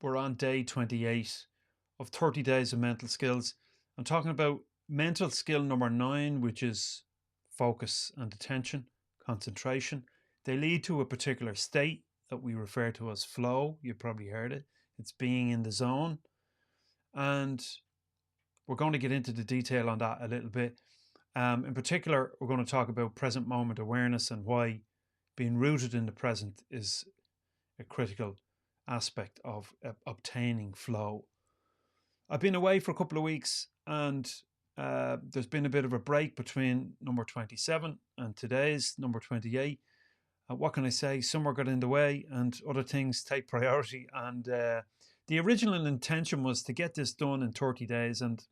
We're on day 28 of 30 days of mental skills. I'm talking about mental skill number 9, which is focus and attention, concentration. They lead to a particular state that we refer to as flow. You've probably heard it. It's being in the zone. And we're going to get into the detail on that a little bit. In particular, we're going to talk about present moment awareness and why being rooted in the present is a critical aspect of obtaining flow. I've been away for a couple of weeks, and there's been a bit of a break between number 27 and today's number 28. What can I say? Summer got in the way and other things take priority. And the original intention was to get this done in 30 days. And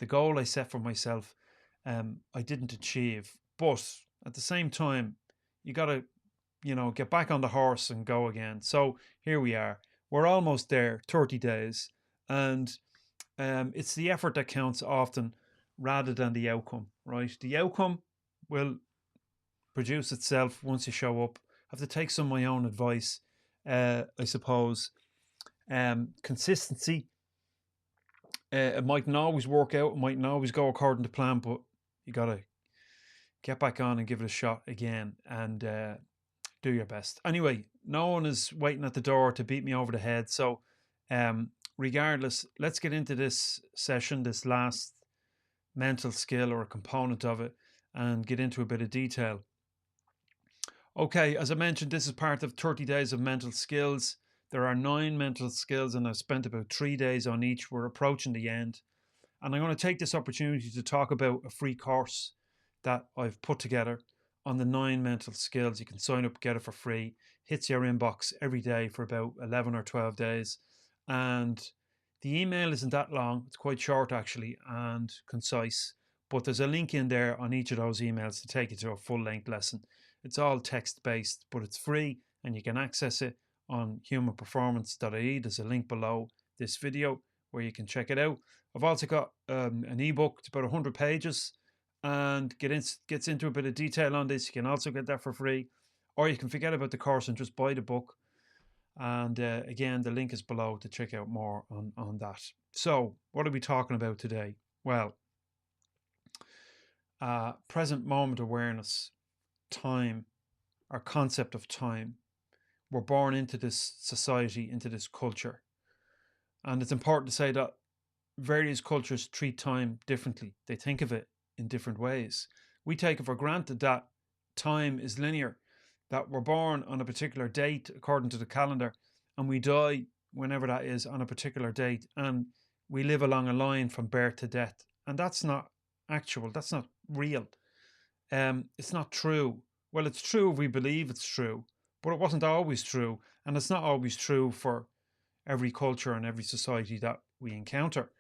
the goal I set for myself, I didn't achieve. But at the same time, you got to get back on the horse and go again. So here we are. We're almost there, 30 days. And it's the effort that counts often rather than the outcome, right? The outcome will produce itself once you show up. I have to take some of my own advice, I suppose. Consistency. It mightn't always work out. It mightn't always go according to plan, but you got to get back on and give it a shot again and do your best. Anyway, no one is waiting at the door to beat me over the head. So regardless, let's get into this session, this last mental skill or a component of it, and get into a bit of detail. Okay, as I mentioned, this is part of 30 days of mental skills. There are 9 mental skills and I've spent about 3 days on each. We're approaching the end. And I'm going to take this opportunity to talk about a free course that I've put together on the 9 mental skills. You can sign up, get it for free. Hits your inbox every day for about 11 or 12 days. And the email isn't that long. It's quite short actually and concise. But there's a link in there on each of those emails to take you to a full-length lesson. It's all text-based, but it's free and you can access it on humanperformance.ie. There's a link below this video where you can check it out. I've also got an ebook. It's about 100 pages and gets into a bit of detail on this. You can also get that for free, or you can forget about the course and just buy the book. And again, the link is below to check out more on that. So what are we talking about today? Well, present moment awareness, time, our concept of time. We're born into this society, into this culture. And it's important to say that various cultures treat time differently. They think of it in different ways. We take it for granted that time is linear, that we're born on a particular date according to the calendar, and we die whenever that is on a particular date, and we live along a line from birth to death. And that's not actual, that's not real. It's not true. Well, it's true if we believe it's true, but it wasn't always true, and it's not always true for every culture and every society that we encounter.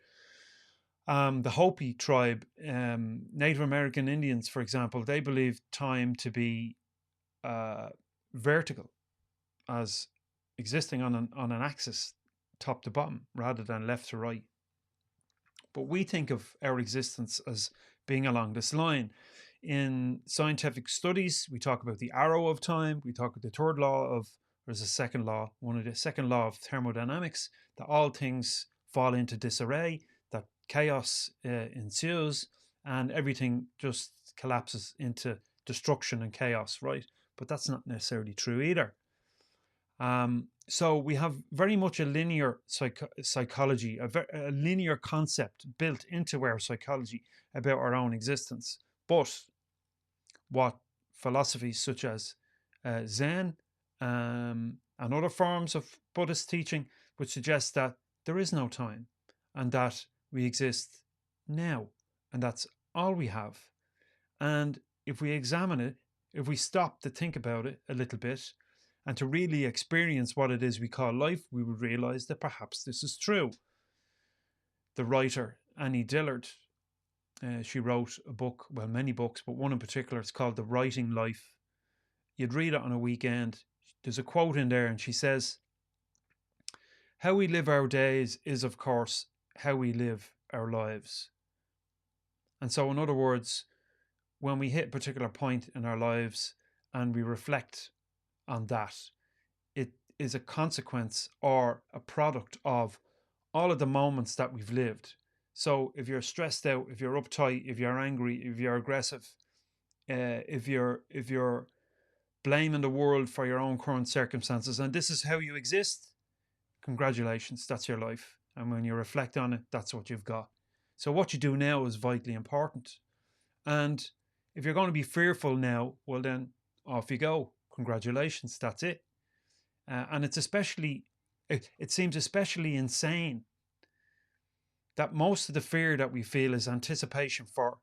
The Hopi tribe, Native American Indians, for example, they believe time to be vertical, as existing on an axis, top to bottom, rather than left to right. But we think of our existence as being along this line. In scientific studies, we talk about the arrow of time. We talk about the third law of, there's a second law, the second law of thermodynamics, that all things fall into disarray, that chaos ensues, and everything just collapses into destruction and chaos, right? But that's not necessarily true either. So we have very much a linear psychology, a linear concept built into our psychology about our own existence. But what philosophies such as Zen and other forms of Buddhist teaching would suggest that there is no time and that we exist now, and that's all we have. And if we examine it, if we stop to think about it a little bit and to really experience what it is we call life, we would realize that perhaps this is true. The writer Annie Dillard, she wrote a book, well, many books, but one in particular, it's called The Writing Life. You'd read it on a weekend. There's a quote in there and she says, "How we live our days is, of course, how we live our lives." And so, in other words, when we hit a particular point in our lives and we reflect on that, is a consequence or a product of all of the moments that we've lived. So if you're stressed out, if you're uptight, if you're angry, if you're aggressive, if you're blaming the world for your own current circumstances, and this is how you exist, congratulations, that's your life. And when you reflect on it, that's what you've got. So what you do now is vitally important. And if you're going to be fearful now, well then off you go. Congratulations, that's it. And it's especially, it seems especially insane that most of the fear that we feel is anticipation for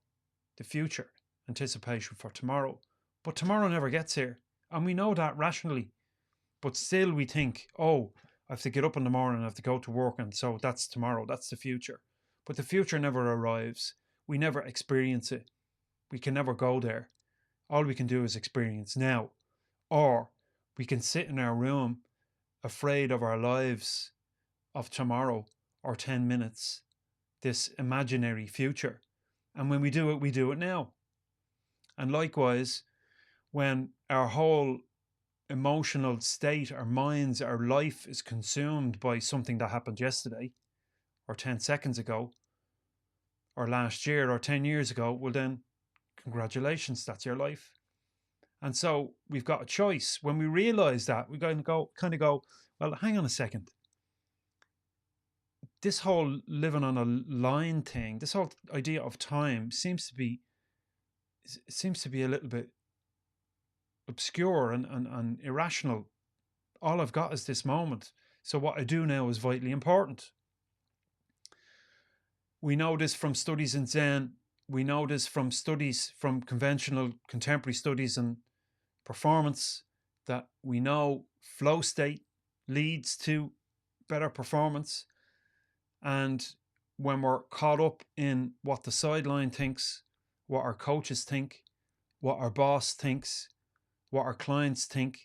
the future, anticipation for tomorrow. But tomorrow never gets here. And we know that rationally. But still we think, oh, I have to get up in the morning, I have to go to work, and so that's tomorrow, that's the future. But the future never arrives. We never experience it. We can never go there. All we can do is experience now. Or we can sit in our room afraid of our lives, of tomorrow or 10 minutes, this imaginary future. And when we do it now. And likewise, when our whole emotional state, our minds, our life is consumed by something that happened yesterday or 10 seconds ago or last year or 10 years ago, well then, congratulations, that's your life. And so we've got a choice. When we realize that, we're going to kind of go, well, hang on a second. This whole living on a line thing, this whole idea of time seems to be a little bit obscure and irrational. All I've got is this moment. So what I do now is vitally important. We know this from studies in Zen. We know this from studies, from conventional contemporary studies and performance, that we know flow state leads to better performance. And when we're caught up in what the sideline thinks, what our coaches think, what our boss thinks, what our clients think,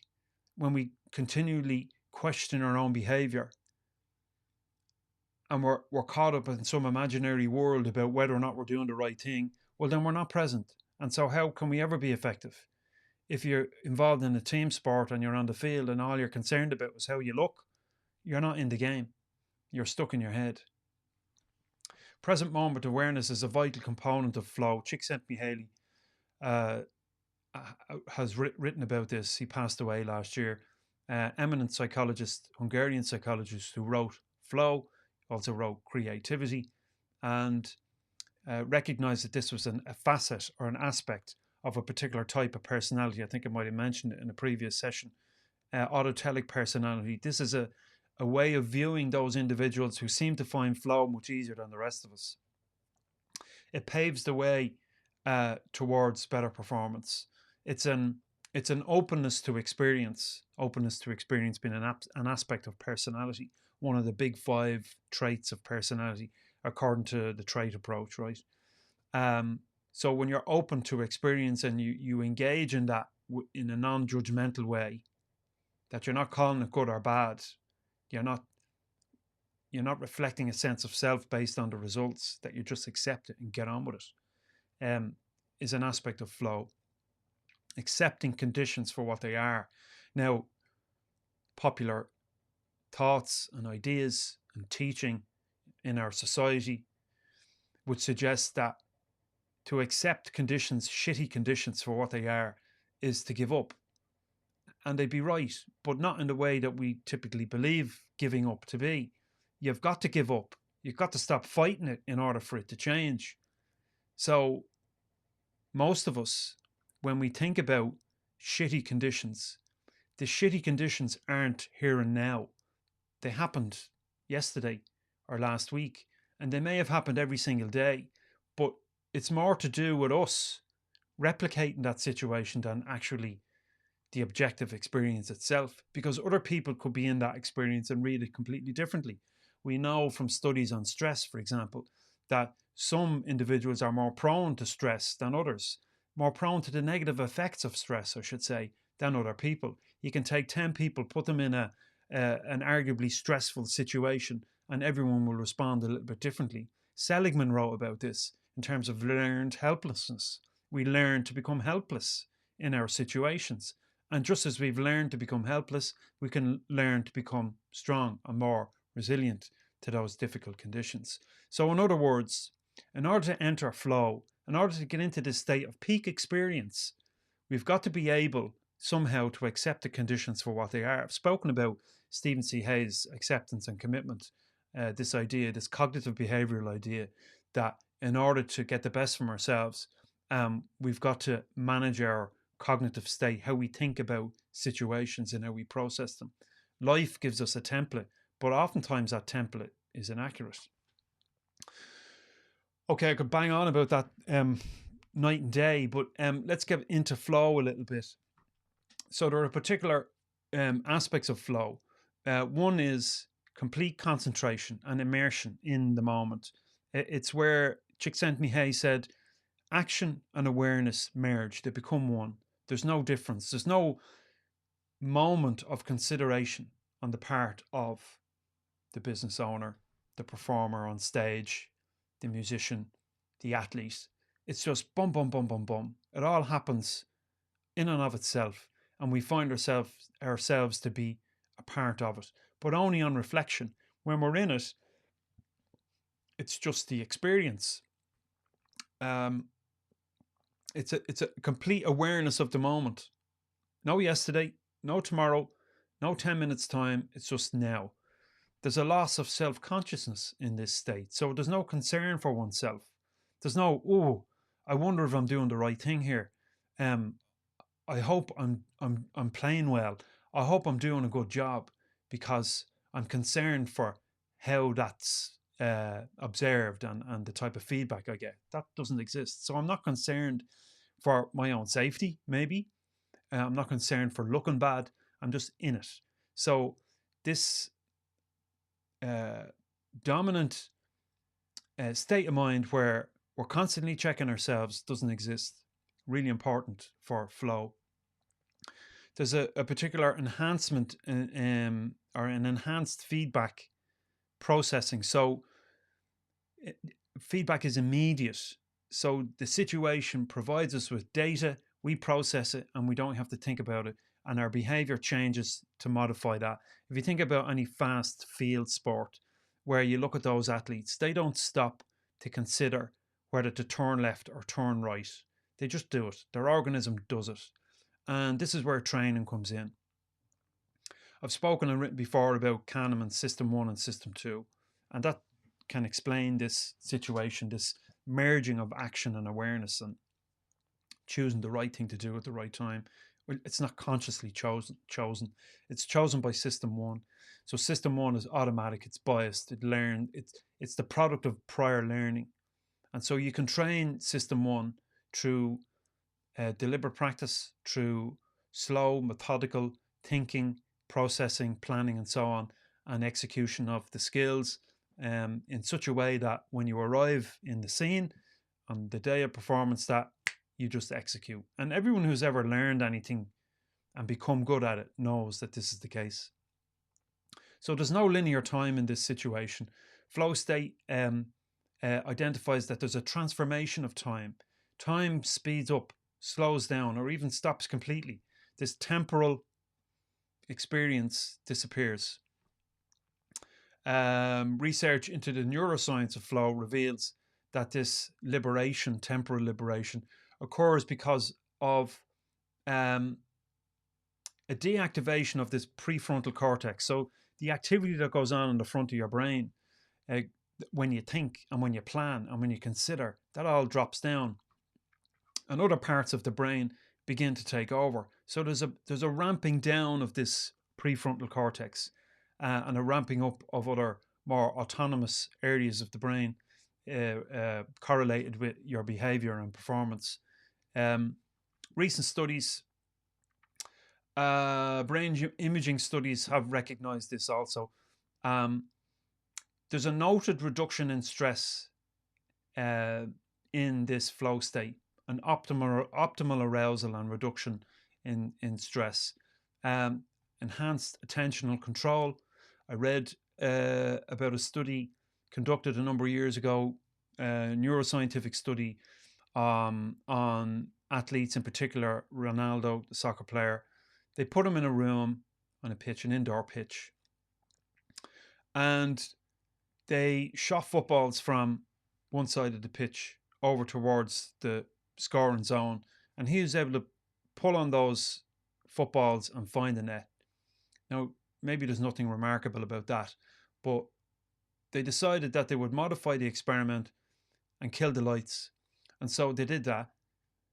when we continually question our own behavior, and we're caught up in some imaginary world about whether or not we're doing the right thing, well, then we're not present. And so how can we ever be effective? If you're involved in a team sport and you're on the field and all you're concerned about is how you look, you're not in the game. You're stuck in your head. Present moment awareness is a vital component of flow. Csikszentmihalyi has written about this. He passed away last year. Eminent psychologist, Hungarian psychologist, who wrote Flow, also wrote Creativity, and recognized that this was a facet or an aspect of a particular type of personality. I think I might have mentioned it in a previous session. Autotelic personality. This is a way of viewing those individuals who seem to find flow much easier than the rest of us. It paves the way towards better performance. It's an openness to experience. Openness to experience being an aspect of personality. One of the big 5 traits of personality, according to the trait approach, right? So when you're open to experience and you engage in that in a non-judgmental way, that you're not calling it good or bad, you're not reflecting a sense of self based on the results, that you just accept it and get on with it, is an aspect of flow. Accepting conditions for what they are. Now, popular thoughts and ideas and teaching in our society would suggest that to accept conditions, shitty conditions, for what they are, is to give up. And they'd be right, but not in the way that we typically believe giving up to be. You've got to give up. You've got to stop fighting it in order for it to change. So most of us, when we think about shitty conditions, the shitty conditions aren't here and now. They happened yesterday or last week, and they may have happened every single day, but it's more to do with us replicating that situation than actually the objective experience itself, because other people could be in that experience and read it completely differently. We know from studies on stress, for example, that some individuals are more prone to stress than others, more prone to the negative effects of stress, I should say, than other people. You can take 10 people, put them in an arguably stressful situation, and everyone will respond a little bit differently. Seligman wrote about this in terms of learned helplessness. We learn to become helpless in our situations. And just as we've learned to become helpless, we can learn to become strong and more resilient to those difficult conditions. So in other words, in order to enter flow, in order to get into this state of peak experience, we've got to be able somehow to accept the conditions for what they are. I've spoken about Stephen C. Hayes' acceptance and commitment, this idea, this cognitive behavioral idea, that in order to get the best from ourselves, we've got to manage our cognitive state, how we think about situations and how we process them. Life gives us a template, but oftentimes that template is inaccurate. Okay, I could bang on about that night and day, but let's get into flow a little bit. So there are particular aspects of flow. One is complete concentration and immersion in the moment. It's where Csikszentmihalyi said, action and awareness merge, they become one. There's no difference. There's no moment of consideration on the part of the business owner, the performer on stage, the musician, the athlete. It's just bum, bum, bum, bum, bum. It all happens in and of itself, and we find ourselves to be a part of it, but only on reflection. When we're in it, it's just the experience. It's a complete awareness of the moment. No yesterday, no tomorrow, no 10 minutes time. It's just now. There's a loss of self-consciousness in this state. So there's no concern for oneself. There's no, oh, I wonder if I'm doing the right thing here. I hope I'm playing well. I hope I'm doing a good job, because I'm concerned for how that's observed and the type of feedback I get. That doesn't exist. So I'm not concerned for my own safety, maybe. I'm not concerned for looking bad. I'm just in it. So this dominant state of mind where we're constantly checking ourselves doesn't exist. Really important for flow. There's a particular enhancement or an enhanced feedback processing. So feedback is immediate. So the situation provides us with data, we process it, and we don't have to think about it. And our behavior changes to modify that. If you think about any fast field sport, where you look at those athletes, they don't stop to consider whether to turn left or turn right. They just do it. Their organism does it. And this is where training comes in. I've spoken and written before about Kahneman's System 1 and System 2. And that can explain this situation, this merging of action and awareness and choosing the right thing to do at the right time. Well, it's not consciously chosen. It's chosen by System 1. So System 1 is automatic, it's biased, it's the product of prior learning. And so you can train System 1 through deliberate practice, through slow, methodical thinking, processing, planning, and so on, and execution of the skills in such a way that when you arrive in the scene on the day of performance, that you just execute. And everyone who's ever learned anything and become good at it knows that this is the case. So there's no linear time in this situation. Flow state identifies that there's a transformation of time. Time speeds up, slows down, or even stops completely. This temporal experience disappears. Research into the neuroscience of flow reveals that this liberation, temporal liberation, occurs because of a deactivation of this prefrontal cortex. So the activity that goes on in the front of your brain when you think and when you plan and when you consider, that all drops down, and other parts of the brain begin to take over. So there's a ramping down of this prefrontal cortex and a ramping up of other more autonomous areas of the brain correlated with your behavior and performance. Recent studies, brain imaging studies, have recognized this also. There's a noted reduction in stress in this flow state, an optimal arousal and reduction in stress, enhanced attentional control. I read about a study conducted a number of years ago, a neuroscientific study on athletes, in particular Ronaldo, the soccer player. They put him in a room on a pitch, an indoor pitch, and they shot footballs from one side of the pitch over towards the scoring zone, and he was able to pull on those footballs and find the net. Now, maybe there's nothing remarkable about that, but they decided that they would modify the experiment and kill the lights. And so they did that,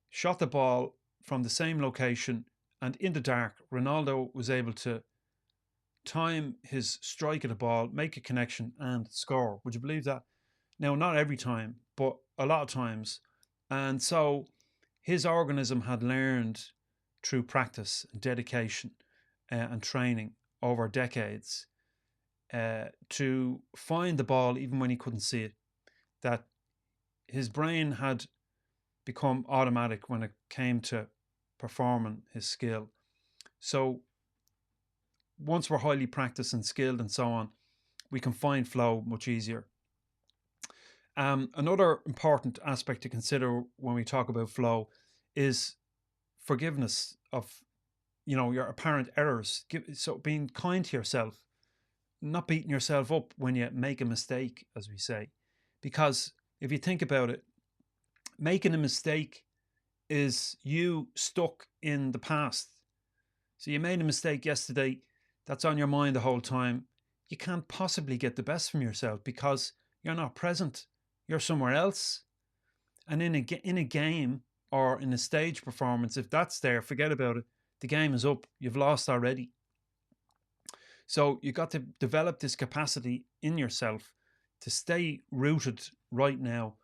shot the ball from the same location, and in the dark, Ronaldo was able to time his strike of the ball, make a connection, and score. Would you believe that? Now, not every time, but a lot of times. And so his organism had learned through practice and dedication and training over decades to find the ball even when he couldn't see it. That his brain had become automatic when it came to performing his skill. So once we're highly practiced and skilled and so on, we can find flow much easier. Another important aspect to consider when we talk about flow is forgiveness of, your apparent errors. So being kind to yourself, not beating yourself up when you make a mistake, as we say. Because if you think about it, making a mistake is you stuck in the past. So you made a mistake yesterday, that's on your mind the whole time. You can't possibly get the best from yourself because you're not present. You're somewhere else. And in a game or in a stage performance, if that's there, forget about it. The game is up. You've lost already. So you got to develop this capacity in yourself to stay rooted right now.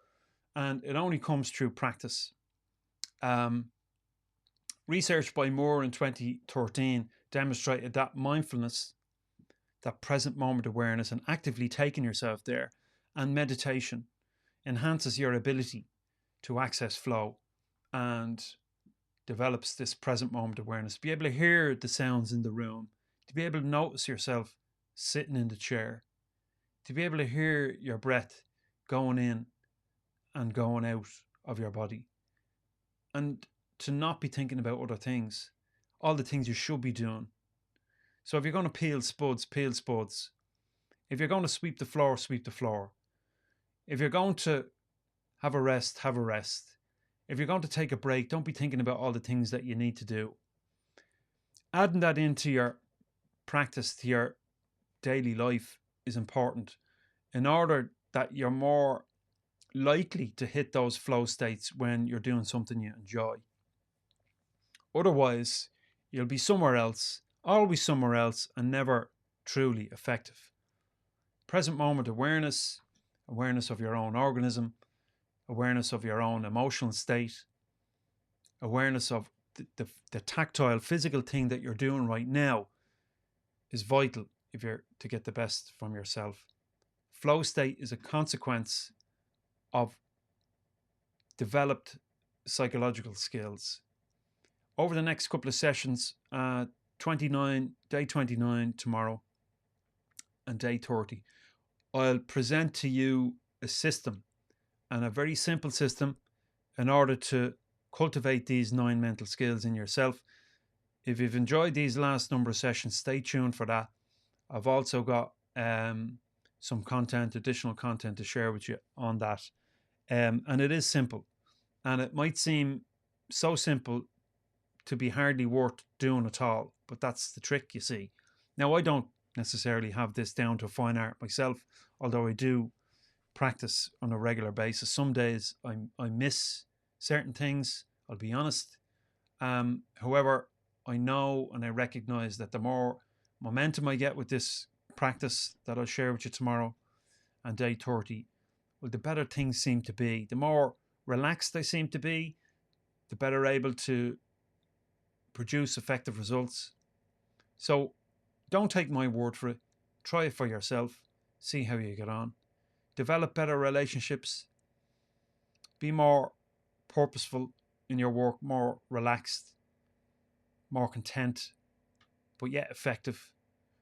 And it only comes through practice. Research by Moore in 2013 demonstrated that mindfulness, that present moment awareness, and actively taking yourself there, and meditation enhances your ability to access flow and develops this present moment awareness. To be able to hear the sounds in the room, to be able to notice yourself sitting in the chair, to be able to hear your breath going in and going out of your body, and to not be thinking about other things, all the things you should be doing. So if you're going to peel spuds, peel spuds. If you're going to sweep the floor, sweep the floor. If you're going to have a rest, have a rest. If you're going to take a break, don't be thinking about all the things that you need to do. Adding that into your practice, to your daily life, is important in order that you're more likely to hit those flow states when you're doing something you enjoy. Otherwise, you'll be somewhere else, always somewhere else, and never truly effective. Present moment awareness, awareness of your own organism, awareness of your own emotional state, awareness of the tactile, physical thing that you're doing right now is vital if you're to get the best from yourself. Flow state is a consequence of developed psychological skills. Over the next couple of sessions, day 29 tomorrow and day 30, I'll present to you a system, and a very simple system, in order to cultivate these 9 mental skills in yourself. If you've enjoyed these last number of sessions, stay tuned for that. I've also got some content, additional content to share with you on that. And it is simple. And it might seem so simple to be hardly worth doing at all. But that's the trick, you see. Now, I don't necessarily have this down to a fine art myself, although I do practice on a regular basis. Some days I miss certain things, I'll be honest. However, I know and I recognize that the more momentum I get with this practice that I'll share with you tomorrow and day 30, well, the better things seem to be. The more relaxed I seem to be, the better able to produce effective results. So don't take my word for it. Try it for yourself. See how you get on. Develop better relationships. Be more purposeful in your work, more relaxed, more content, but yet effective.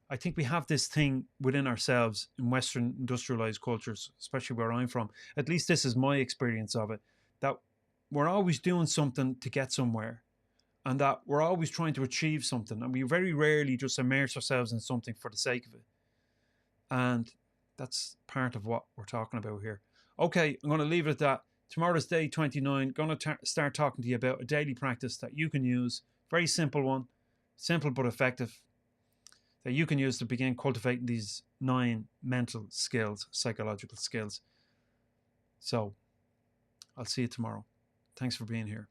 I think we have this thing within ourselves in Western industrialized cultures, especially where I'm from. At least this is my experience of it, that we're always doing something to get somewhere. and that we're always trying to achieve something, and we very rarely just immerse ourselves in something for the sake of it. And that's part of what we're talking about here. Okay, I'm going to leave it at that. Tomorrow's day 29. Going to start talking to you about a daily practice that you can use. Very simple one, simple but effective, that you can use to begin cultivating these 9 mental skills, psychological skills. So I'll see you tomorrow. Thanks for being here.